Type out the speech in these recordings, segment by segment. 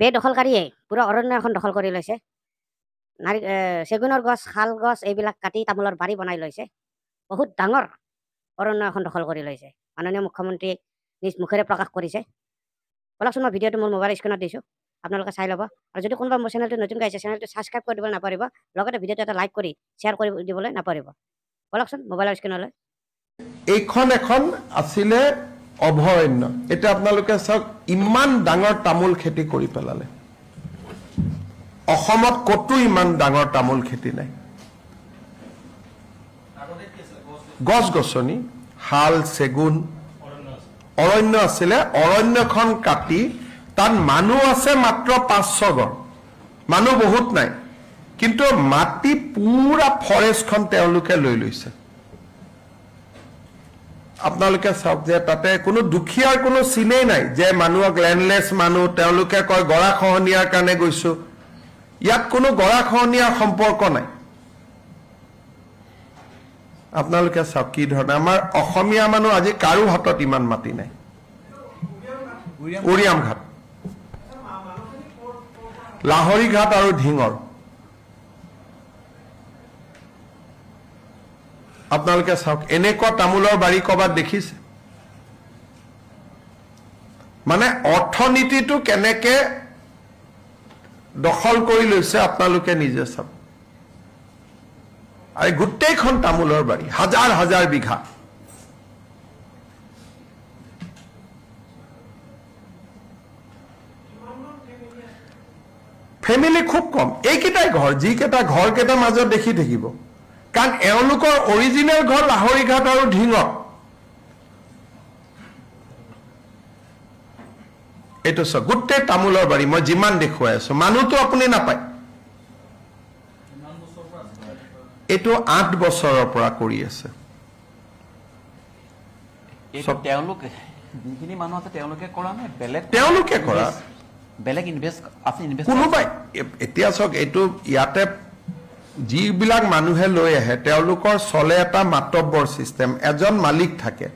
বেদখলকাৰীয়ে পুৰা অৰণ্য এখন দখল কৰি লৈছে। চেগুনৰ গছ, শাল গছ এইবিলাক কাটি তামোলৰ বাৰী বনাই লৈছে। বহুত ডাঙৰ অৰণ্য এখন দখল কৰি লৈছে। মাননীয় মুখ্যমন্ত্ৰীয়ে নিজ মুখেৰে প্ৰকাশ কৰিছে। বলকচোন মই ভিডিঅ'টো মোৰ মোবাইল স্ক্ৰীণত দিছোঁ, আপোনালোকে চাই ল'ব। আৰু যদি কোনোবা মোৰ চেনেলটো নতুনকৈ আহিছে, চেনেলটো ছাবস্ক্ৰাইব কৰি দিবলৈ নাপাহৰিব, লগতে ভিডিঅ'টো এটা লাইক কৰি শ্বেয়াৰ কৰি দিবলৈ নাপাহৰিব। বলকচোন মোবাইলৰ স্ক্ৰীণলৈ। এইখন এখন আছিলে অভয়াৰণ্য। এতিয়া আপোনালোকে চাওক, ইমান ডাঙৰ তামোল খেতি কৰি পেলালে। অসমত ক'তো ইমান ডাঙৰ তামোল খেতি নাই। গছ গছনি, শাল, চেগুন, অৰণ্য আছিলে। অৰণ্যখন কাটি তাত মানুহ আছে মাত্ৰ 5-6 ঘৰ, মানুহ বহুত নাই, কিন্তু মাটি পুৰা ফৰেষ্টখন তেওঁলোকে লৈ লৈছে। আপোনালোকে চাওক যে তাতে কোনো দুখীয়াৰ কোনো চিনেই নাই, যে মানুহক লেণ্ডলেছ মানুহ, তেওঁলোকে কয় গৰাখহনীয়াৰ কাৰণে গৈছো। ইয়াত কোনো গৰাখহনীয়াৰ সম্পৰ্ক নাই। আপোনালোকে চাওক কি ধৰণে আমাৰ অসমীয়া মানুহ আজি কাৰো হাতত ইমান মাটি নাই। উৰিয়াম ঘাট, লাহৰী ঘাট আৰু ঢিঙৰ। আপোনালোকে চাওক, এনেকুৱা তামোলৰ বাৰী ক'ৰবাত দেখিছে? মানে অৰ্থনীতিটো কেনেকে দখল কৰি লৈছে আপোনালোকে নিজে চাওক। আৰু গোটেইখন তামোলৰ বাৰী, হাজাৰ হাজাৰ বিঘা। ফেমিলি খুব কম। এইকেইটাই ঘৰ, যিকেইটা ঘৰকেইটাৰ মাজত দেখি থাকিব, কাৰণ এওঁলোকৰ অৰিজিনেল ঘৰ লাহৰী ঘাট আৰু ঢিঙত। এইটো চাওক, গোটেই তামোলৰ বাৰী মই যিমান দেখুৱাই আছো, মানুহটো আপুনি নাপায়। এইটো 8 বছৰৰ পৰা কৰি আছে। যিখিনি মানুহ আছে তেওঁলোকে কৰা নাই, তেওঁলোকে কৰা বেলেগ ইনভেষ্ট কোনোবাই। এতিয়া চাওক, এইটো ইয়াতে যিবিলাক মানুহে লৈ আহে, তেওঁলোকৰ চলে এটা মাতব্বৰ চিষ্টেম। এজন মালিক থাকে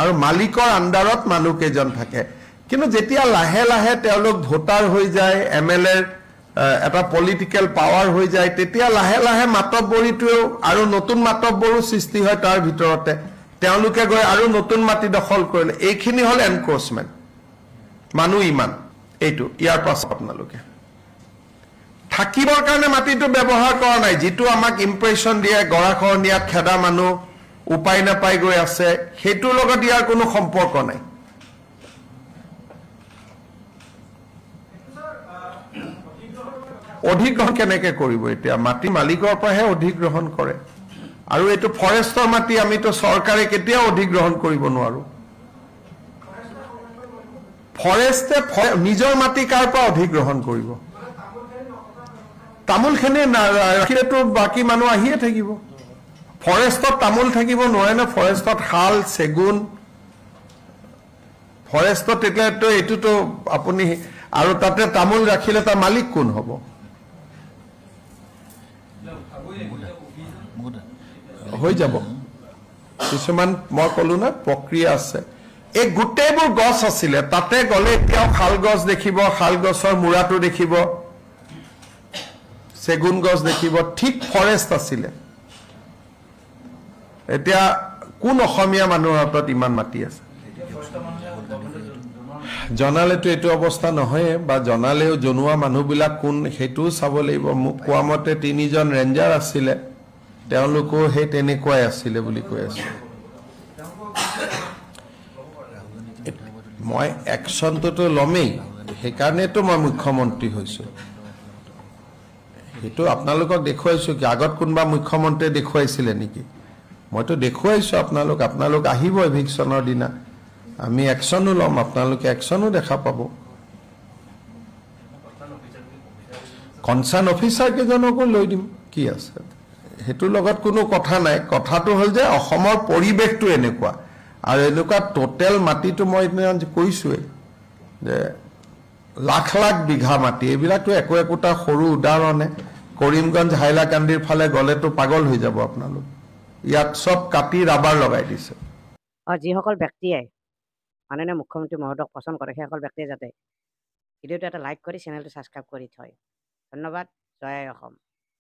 আৰু মালিকৰ আণ্ডাৰত মানুহ কেইজন থাকে। কিন্তু যেতিয়া লাহে লাহে তেওঁলোক ভোটাৰ হৈ যায়, MLA এটা পলিটিকেল পাৱাৰ হৈ যায়, তেতিয়া লাহে লাহে মাতব্বৰীটোৱেও আৰু নতুন মাতব্বৰো সৃষ্টি হয়। তাৰ ভিতৰতে তেওঁলোকে গৈ আৰু নতুন মাটি দখল কৰিলে। এইখিনি হ'ল এনক্ৰচমেণ্ট। মানুহ ইমান, এইটো ইয়াৰ পাছত আপোনালোকে থাকিবৰ কাৰণে মাটিটো ব্যৱহাৰ কৰা নাই, যিটো আমাক ইম্প্ৰেশ্যন দিয়ে গৰাখহনীয়াত খেদা মানুহ উপায় নাপাই গৈ আছে, সেইটোৰ লগত ইয়াৰ কোনো সম্পৰ্ক নাই। অধিগ্ৰহণ কেনেকে কৰিব? এতিয়া মাটি মালিকৰ পৰাহে অধিগ্ৰহণ কৰে, আৰু এইটো ফৰেষ্টৰ মাটি। আমিতো চৰকাৰে কেতিয়াও অধিগ্ৰহণ কৰিব নোৱাৰো। ফৰেষ্টে নিজৰ মাটি কাৰ পৰা অধিগ্ৰহণ কৰিব? তামোলখিনি ৰাখিলেতো বাকী মানুহ আহিয়ে থাকিব। ফৰেষ্টত তামোল থাকিব নোৱাৰে ন? ফৰেষ্টত শাল, চেগুন, ফৰেষ্টত তেতিয়াতো এইটোতো আপুনি, আৰু তাতে তামোল ৰাখিলে তাৰ মালিক কোন হ'ব? হৈ যাব কিছুমান, মই কলো না প্ৰক্ৰিয়া আছে। এই গোটেইবোৰ গছ আছিলে, তাতে গ'লে এতিয়াও শাল গছ দেখিব, শাল গছৰ মূৰাটো দেখিব, চেগুন গছ দেখিব, ঠিক ফৰেষ্ট আছিলে। এতিয়া কোন অসমীয়া মানুহৰ হাতত ইমান মাটি আছে? জনালেতো এইটো অৱস্থা নহয়, বা জনালেও জনোৱা মানুহবিলাক কোন সেইটোও চাব লাগিব। মোক কোৱা মতে 3জন ৰেঞ্জাৰ আছিলে, তেওঁলোকো সেই তেনেকুৱাই আছিলে বুলি কৈ আছে। মই একশ্যনটোতো ল'মেই, সেইকাৰণেতো মই মুখ্যমন্ত্ৰী হৈছোঁ। সেইটো আপোনালোকক দেখুৱাইছোঁ কি? আগত কোনোবা মুখ্যমন্ত্ৰীয়ে দেখুৱাইছিলে নেকি? মইতো দেখুৱাইছোঁ আপোনালোক আহিব এভিকশ্যনৰ দিনা, আমি একশ্যনো ল'ম, আপোনালোকে একশ্যনো দেখা পাব। কনচাৰ্ণ অফিচাৰ কেইজনকো লৈ দিম, কি আছে, সেইটোৰ লগত কোনো কথা নাই। কথাটো হ'ল যে অসমৰ পৰিৱেশটো এনেকুৱা, আৰু এনেকুৱা টোটেল মাটিটো মই কৈছোৱেই যে লাখ লাখ বিঘা মাটি। এইবিলাকতো একোটা সৰু উদাহৰণে। কৰিমগঞ্জ হাইলাকান্দিৰ ফালে গ'লেতো পাগল হৈ যাব আপোনালোক। ইয়াত চব কাটি ৰাবাৰ লগাই দিছে। যিসকল ব্যক্তিয়ে মাননীয় মুখ্যমন্ত্ৰী মহোদয়ক পচন্দ কৰে, সেইসকল ব্যক্তিয়ে যাতে ভিডিঅ'টো এটা লাইক কৰি চেনেলটো ছাবস্ক্ৰাইব কৰি থয়। ধন্যবাদ। জয় আই অসম।